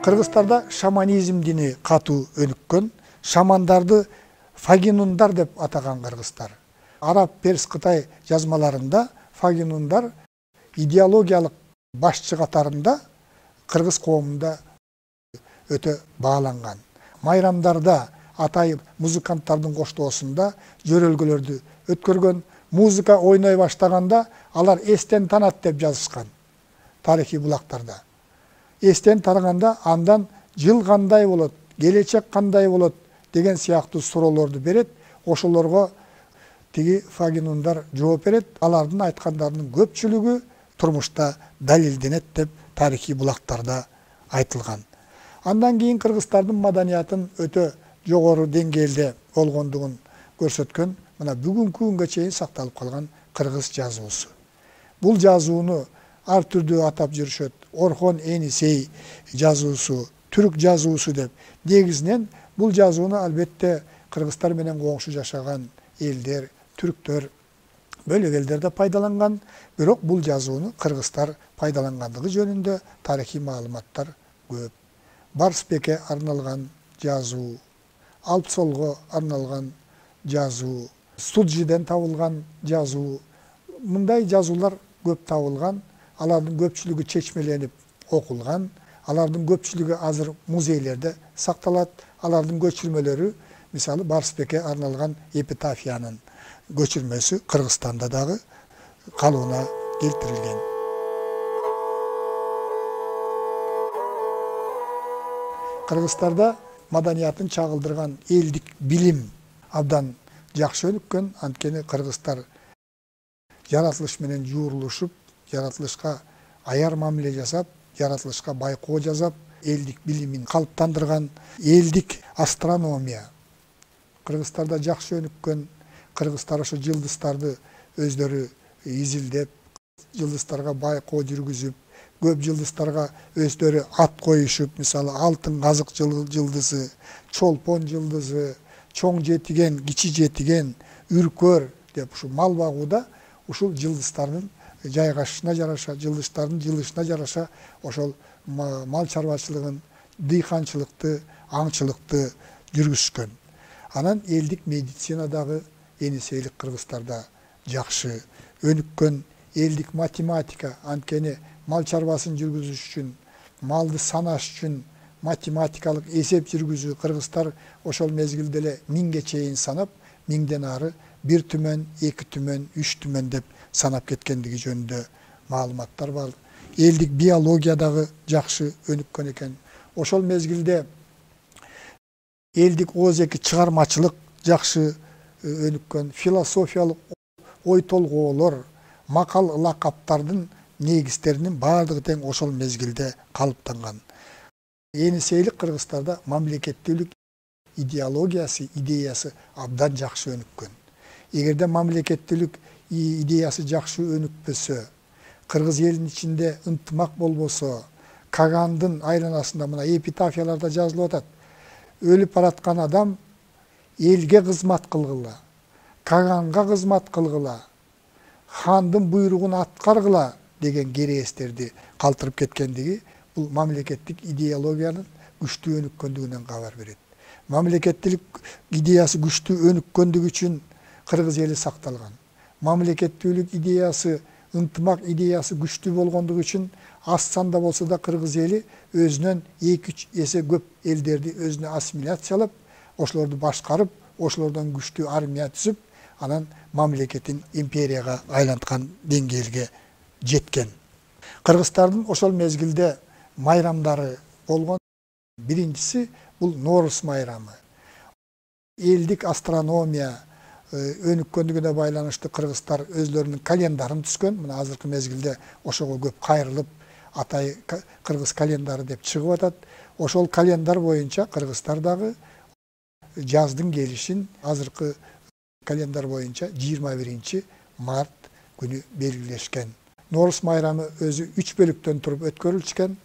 Кыргызстарда шаманизм дини катуу өнүккөн, шамандарды фагинундар деп атаган кыргыздар. Араб, перс, Кытай жазмаларында фагинундар идеологиялык башчы катарында кыргыз коомунда өтө бааланган. Майрамдарда атай музыканттардын коштоосунда жөрөлгөлөрдү өткөргөн, музыка ойной баштаганда алар эстен танат деп жазышкан тарихи булактарда. Эстен тараганда андан жыл кандай болот, келечек кандай болот деген сыяктуу суроолорду берет. Ошолорго тиги фагинундар жооп берет. Алардын айткандарынын көпчүлүгү турмушта далилденет деп тарихи булактарда айтылган. Андан кийин кыргыздардын маданиятын өтө жогору деңгээлде болгондугун көрсөткөн мына бүгүнкү күнгө чейин сакталып калган кыргыз жазуусу. Бул жазууну ар түрдүү атап жүрүшөт. Орхон Энисей жазуусу, түрк жазуусу деп. Негизинен бул жазууну албетте кыргыздар менен коңшу жашаган элдер, түрктөр, бөлөк элдер да пайдаланган. Бирок бул жазууну кыргыздар пайдалангандыгы жөнүндө тарихи маалыматтар көп. Барсбекке арналган жазуу, Алпсолго арналган жазуу, Суджиден табылган жазуу. Мындай жазуулар көп табылган. Алардын көпчүлүгү чечмеленип окулган. Алардын көпчүлүгү азыр музейлерде сакталат. Алардын көчүрмөлөрү, мисалы Барсбекке арналган эпитафиянын көчүрмөсү Кыргызстанда дагы калыбына келтирилген. Кыргыздарда маданиятын чагылдырган элдик билим абдан жакшы өнүккөн. Анткени кыргыздар жаратылыш менен жуурулушуп, жаратылышка аяр мамиле жасап, жаратылышка байкоо жасап, элдик билимин калыптандырган. Элдик астрономия кыргыздарда жакшы өнүккөн. Кыргыздар ошо жылдыздарды өздөрү изилдеп, жылдыздарга байкоо жүргүзүп, көп жылдыздарга өздөрү ат коюшуп, мисалы алтын казык жылдызы, чолпон жылдызы, чоң жетиген, кичи жетиген, үркөр деп ушу мал багууда ушул жылдыздардын жайгашышына жараша, жылдыздардын жылышына жараша ошол мал чарбачылыгын, дыйканчылыкты, аңчылыкты жүргүзүшкөн. Анан элдик медицинадагы Энисейлик кыргыздарда жакшы өнүккөн. Элдик математика, анткени мал чарбасын жүргүзүш үчүн, малды санаш үчүн математикалык эсеп жүргүзүү кыргыздар ошол мезгилде эле 1000ге чейин санап, 1000ден ары 1 түмөн, 2 түмөн, 3 түмөн деп санап кеткендиги жөнүндө маалыматтар бар. Элдик биологиядагы жакшы өнүккөн экен. Ошол мезгилде элдик ооз-эки чыгармачылык жакшы өнүккөн. Философиялык ой толгоолор, макал лакаптардын негиздеринин баардыгы тең ошол мезгилде калыптанган. Энисейлик кыргыздарда мамлекеттүүлүк идеясы абдан жакшы өнүккөн. Эгерде мамлекеттүүлүк идеясы жакшы өнүкпөсө, кыргыз элинин ичинде ынтымак болбосо, Кагандын айланасында мына эпитафияларда жазылып атат. Өлүп бараткан адам элге кызмат кылгыла, Каганга кызмат кылгыла, хандын буйругун аткаргыла деген керестерди калтырып кеткендиги бул мамлекеттик идеологиянын күчтүү өнүккөндүгүнөн кабар берет. Мамлекеттүүлүк идеясы күчтүү өнүккөндүгү үчүн кыргыз эли сакталган. Мамлекеттүүлүк идеясы, ынтымак идеясы күчтүү болгондугу үчүн аз санда болсо да кыргыз эли өзүнөн 2-3 эсе көп элдерди өзүнө ассимиляциялап, ошолорду башкарып, ошолордон күчтүү армия түзүп, анан мамлекетин империяга айланткан деңгээлге жеткен. Кыргыздардын ошол мезгилде майрамдары болгон. Биринчиси бул Нооруз майрамы. Элдик астрономия өнүккөндүгүнө байланыштуу кыргыздар өзлөрүнүн календарын түзгөн. Мына азыркы мезгилде ошого көп кайрылып, атай кыргыз календары деп чыгып атат. Ошол календар боюнча кыргыздар дагы жаздын келишин азыркы календар боюнча 21 март күнү белгилешкен. Нооруз майрамы өзү 3 бөлүктөн туруп өткөрүлчүкен.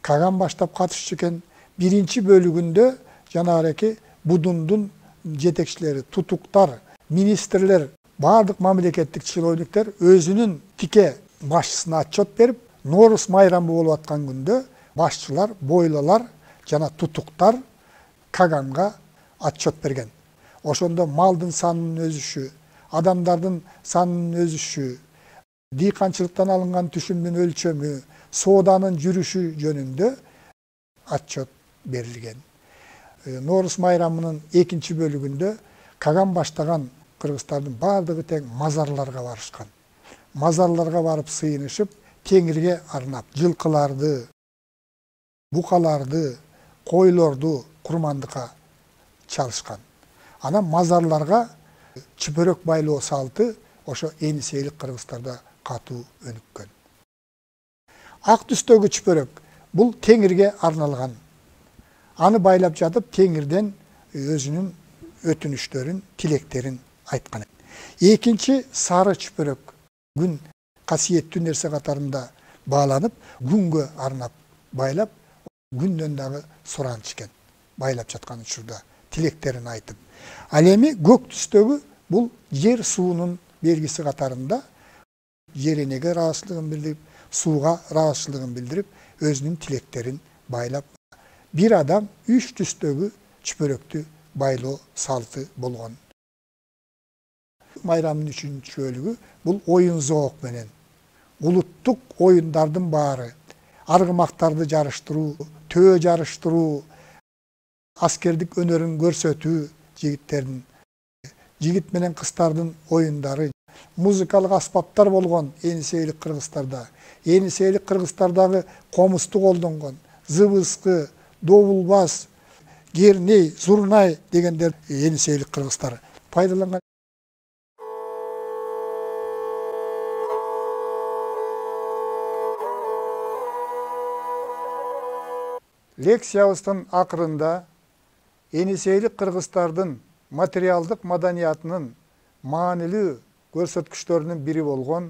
Каган баштап катышчу экен. Биринчи бөлүгүндө жанагы будундун жетекчилери, тутуктар, министрлер, бардык мамлекеттик чиновниктер өзүнүн тике башчысына отчет берип, Нооруз майрамы болуп аткан күндө башчылар, бойлолар жана тутуктар Каганга отчет берген. Ошондо малдын санынын өсүшү, адамдардын санынын өсүшү, дыйканчылыктан алынган түшүмдүн өлчөмү, сооданын жүрүшү жөнүндө отчет берилген. Нооруз майрамынын экинчи бөлүгүндө Каган баштаган кыргыздардын бардыгы тең мазарларга барышкан. Мазарларга барып сыйынышып, Теңирге арнап жылкыларды, букаларды, койлорду курмандыкка чалышкан. Анан мазарларга чүпөрөк байлоо салты ошо Енисейлик кыргыздарда катуу өнүккөн. Ак түстөгү чүпөрөк бул Теңирге арналган. Аны байлап жатып Теңирден өзүнүн өтүнүчтөрүн, тилектерин айткан. Экинчи сары чүпөрөк күн касиеттүү нерсе катарында бааланып, күнгө арнап байлап, күндөн дагы суранч экен. Байлап жаткан учурда тилектерин айтып. Ал эми көк түстөгү бул жер суунун белгиси катарында жер энеге ыраазычылыгын билдирип, сууга ыраазычылыгын билдирип, өзүнүн тилектерин байлап. Бир адам 3 түстөгү чүпөрөктү байлоо салты болгон. Майрамдын 3-чү бөлүгү бул оюн зоок менен улуттук оюндардын баары, аргымактарды жарыштыруу, төө жарыштыруу, аскердик өнөрүн көрсөтүү, жигит менен кыздардын оюндары, музыкалык аспаптар болгон Енисейлик кыргыздарда. Енисейлик кыргыздардагы комузду колдонгон, зыбыскы, добулбас, герней, зурнай дегендер Енисейлик кыргыздар пайдаланган. Лекциябыздын акырында Енисейлик кыргыздардын материалдык маданиятынын маанилүү көрсөткүчтөрүнүн бири болгон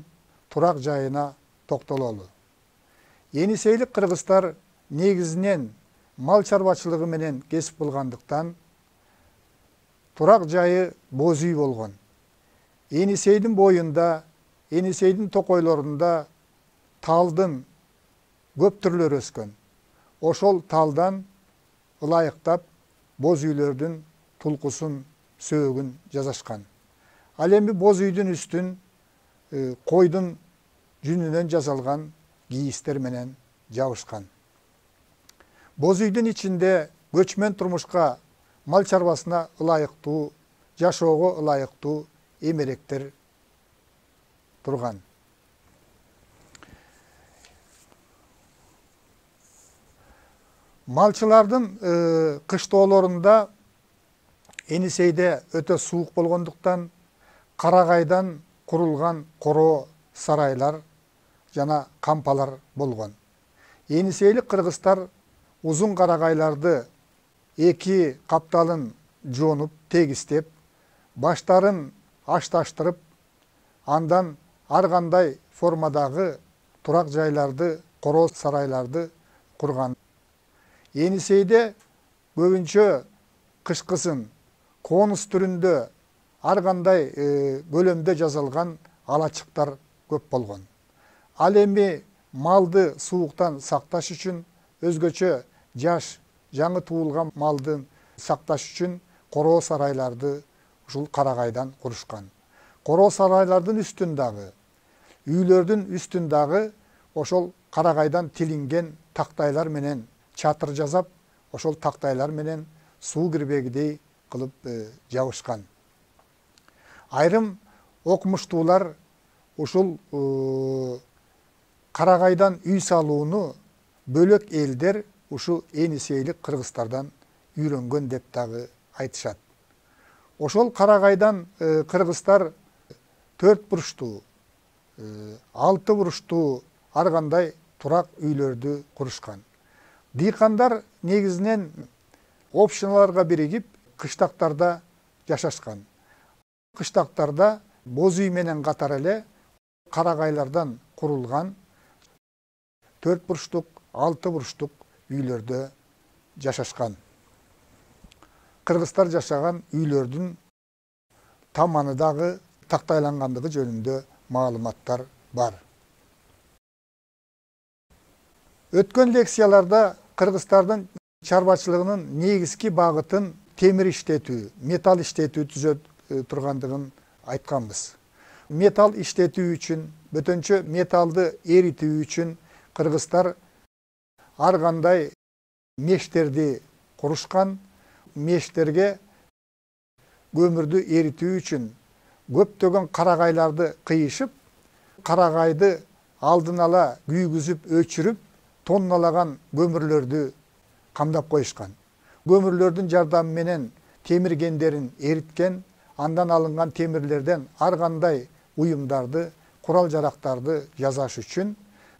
турак жайына токтололу. Енисейлик кыргыздар негизинен мал чарбачылыгы менен кесип кылгандыктан турак жайы боз үй болгон. Енисейдин боюнда, Енисейдин токойлорунда талдын көп түрлөрү өскөн. Ошол талдан ылайыктап боз үйлөрдүн тулкусун, сөөгүн жасашкан. Ал эми боз үйдүн үстүн койдун жүнүнөн жасалган кийистер менен жабышкан. Боз үйдүн ичинде көчмөн турмушка, мал чарбасына ылайыктуу, жашоого ылайыктуу эмеректер турган. Малчылардын кыштоолорунда Енисейде өтө суук болгондуктан карагайдан курулган коро сарайлар жана кампалар болгон. Енисейлик кыргыздар узун карагайларды эки капталын жонуп, тегистеп, баштарын ашташтырып, андан ар кандай формадагы турак жайларды, коро сарайларды курган. Енисейде көбүнчө кышкысын конус түрүндө ар кандай көлөмдө жасалган алачыктар көп болгон. Ал эми малды сууктан сакташ үчүн өзгөчө жаш, жаңы туулган малдын сакташ үчүн коро сарайларды ушул карагайдан курушкан. Коро сарайлардын үстүн дагы, үйлөрдүн үстүн дагы ошол карагайдан тилинген тактайлар менен чатыр жасап, ошол тактайлар менен суу кирбегидей кылып жабышкан. Айрым окумуштуулар ушул карагайдан үй салууну бөлөк элдер ушу Енисейлик кыргыздардан үйрөнгөн деп дагы айтышат. Ошол карагайдан кыргыздар 4 бурчтуу, 6 бурчтуу ар кандай турак үйлөрдү курушкан. Дыйкандар негизинен общиналарга биригип кыштактарда жашашкан. Кыштактарда боз үй менен катар эле карагайлардан курулган 4 бурчтук, 6 бурчтук үйлөрдө жашашкан. Кыргыздар жашаган үйлөрдүн таманы дагы тактайлангандыгы жөнүндө маалыматтар бар. Өткөн лекцияларда кыргыздардын чарбачылыгынын негизги багытын темир иштетүү, металл иштетүү түзө тургандыгын айтканбыз. Металл иштетүү үчүн, бөтөнчө металлды эритүү үчүн кыргыздар ар кандай мештерди курушкан. Мештерге көмүрдү эритүү үчүн көптөгөн карагайларды кыйышып, карагайды алдын ала күйгүзүп, өчүрүп, тонналаган көмүрлөрдү камдап коюшкан. Көмүрлөрдүн жардамы менен темир кендерин эриткен, андан алынган темирлерден ар кандай уюмдарды, курал жарактарды жасаш үчүн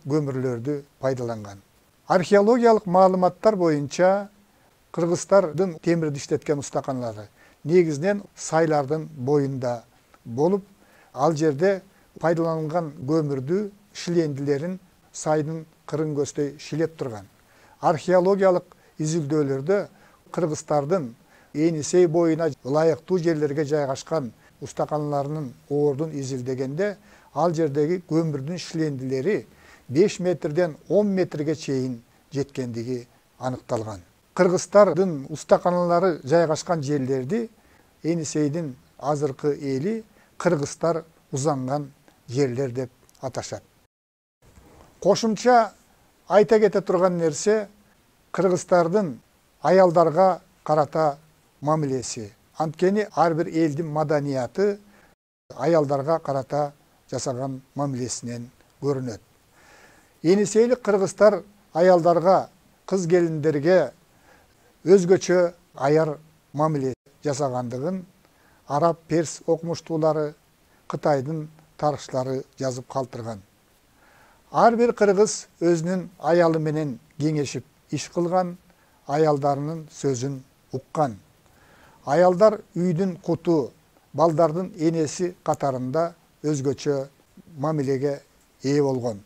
көмүрлөрдү пайдаланган. Археологиялык маалыматтар боюнча кыргыздардын темирди иштеткен устаканалары негизинен сайлардын боюнда болуп, ал жерде пайдаланган көмүрдү шилендилерин сайдын кырын көздөй шилеп турган. Археологиялык изилдөөлөрдө кыргыздардын Енисей боюна ылайыктуу жерлерге жайгашкан устаканаларынын ордун изилдегенде, ал жердеги көмүрдүн шилендилери 5 метрден 10 метрге чейин жеткендиги аныкталган. Кыргыздардын устаканалары жайгашкан жерлерди Енисейдин азыркы эли кыргыздар узанган жерлер деп аташат. Кошумча айта кете турган нерсе, кыргыздардын аялдарга карата мамилеси. Анткени ар бир элдин маданияты аялдарга карата жасаган мамилесинен көрүнөт. Енисейлик кыргыздар аялдарга, кыз келиндерге өзгөчө аяр мамиле жасагандыгын араб, перс окумуштуулары, Кытайдын тарыхчылары жазып калтырган. Ар бир кыргыз өзүнүн аялы менен кеңешип иш кылган, аялдарынын сөзүн уккан. Аялдар үйдүн куту, балдардын энеси катарында өзгөчө мамилеге ээ болгон.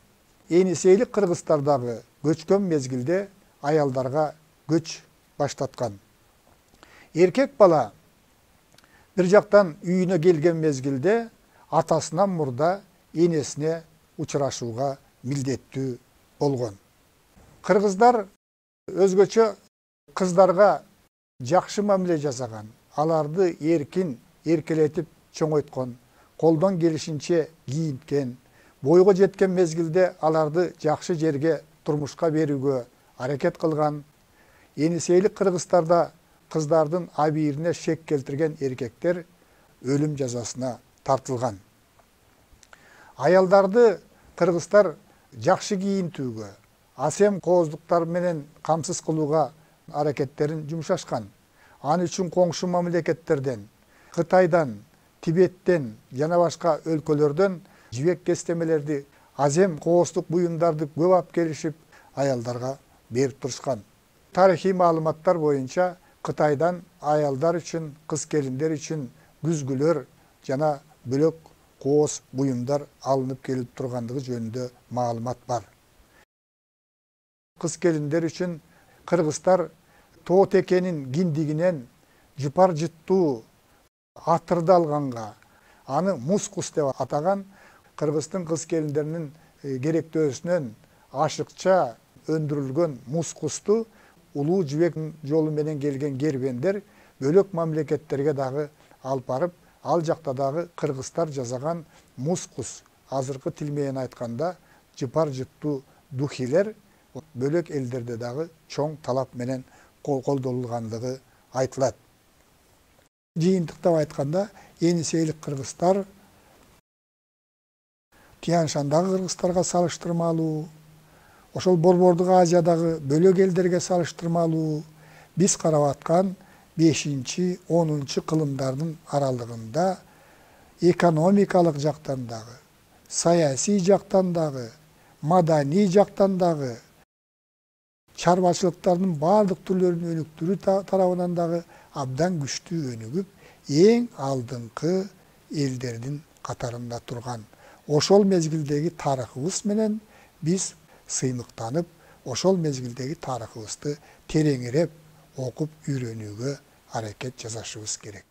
Енисейлик кыргыздардагы көчкөн мезгилде аялдарга көч баштаткан. Эркек бала бир жактан үйүнө келген мезгилде атасынан мурда энесине учурашууга милдеттүү болгон. Кыргыздар өзгөчө кыздарга жакшы мамиле жасаган, аларды эркин, эркелетип чоңойткон, колдон келишинче кийинткен, бойго жеткен мезгилде аларды жакшы жерге турмушка берүүгө аракет кылган. Енисейлик кыргыздарда кыздардын абийирине шек келтирген эркектер өлүм жазасына тартылган. Аялдарды кыргыздар жакшы кийинтүүгө, асем кооздуктар менен камсыз кылууга аракеттерин жумшашкан. Аны үчүн коңшу мамлекеттерден, Кытайдан, Тибеттен жана башка өлкөлөрдөн жибек кестемелерди, азем кооздук буюмдарды көп алып келишип, аялдарга берип турушкан. Тарыхый маалыматтар боюнча Кытайдан аялдар үчүн, кыз келиндер үчүн күзгүлөр жана бөлөк кооз буюмдар алынып келип тургандыгы жөнүндө маалымат бар. Кыз келиндер үчүн кыргыздар тоо текенин киндигинен жупар жыттуу атырды алганга, аны мускус деп атаган, кыргыздын кыз келиндеринин керектөөсүнөн ашыкча өндүрүлгөн мускусту улуу жибек жолу менен келген кербендер бөлөк мамлекеттерге дагы алып барып, ал жакта дагы кыргыздар жасаган мускус, азыркы тил менен айтканда жупар жыттуу духилер бөлөк элдерде дагы чоң талап менен колдонулгандыгы айтылат. Жыйынтыктап айтканда, Енисейлик кыргыздар Тянь-Шандагы кыргыздарга салыштырмалуу, ошол Борбордук Азиядагы бөлөк элдерге салыштырмалуу биз карап аткан 5-10 кылымдардын аралыгында экономикалык жактан дагы, саясий жактан дагы, маданий жактан дагы, чарбачылыктардын баардык түрлөрүнүн өнүктүрүү тарабынан дагы абдан күчтүү өнүгүп, эң алдыңкы элдердин катарында турган. Ошол мезгилдеги тарыхыбыз менен биз сыймыктанып, ошол мезгилдеги тарыхыбызды тереңирээп окуп үйрөнүүгө аракет жасашыбыз керек.